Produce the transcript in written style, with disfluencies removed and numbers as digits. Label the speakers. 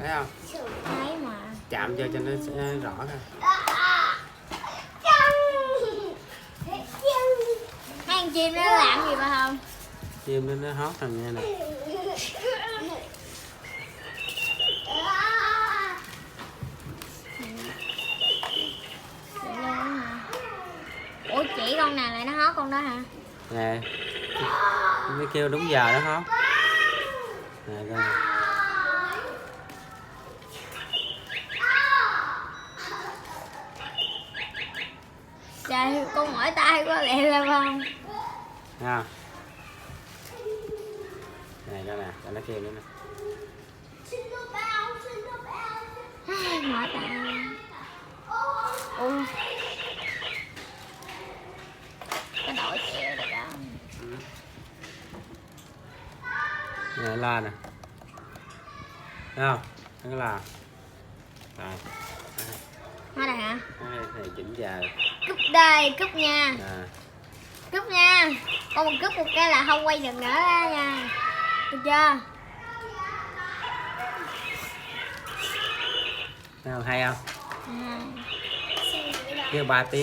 Speaker 1: thấy không?
Speaker 2: Thấy mà.
Speaker 1: Chạm cho nó sẽ rõ ha.
Speaker 2: Mấy con chim nó làm gì mà không?
Speaker 1: Chim nó hót thằng nghe nè.
Speaker 2: Ủa chỉ con nào lại nó hót con đó hả?
Speaker 1: Nè, nó kêu đúng giờ đó hót. Nè coi.
Speaker 2: Trời, con mỏi tay quá lẹ lên không?
Speaker 1: Thấy không? Nè coi nè, cho nó kêu nữa nè.
Speaker 2: Mỏi tay. Ủa. Cái đội kẹo được không?
Speaker 1: Nè la nè. Thấy không? Thấy cái la. Rồi.
Speaker 2: Hết rồi hả?
Speaker 1: Thầy chỉnh giờ.
Speaker 2: Cúp đây, cúp nha.
Speaker 1: À.
Speaker 2: Cúp nha. Con một cúp một cái là không quay được nữa đó nha. Được chưa?
Speaker 1: Thấy không? Hay không?
Speaker 2: À.
Speaker 1: Kêu 3 tiếng.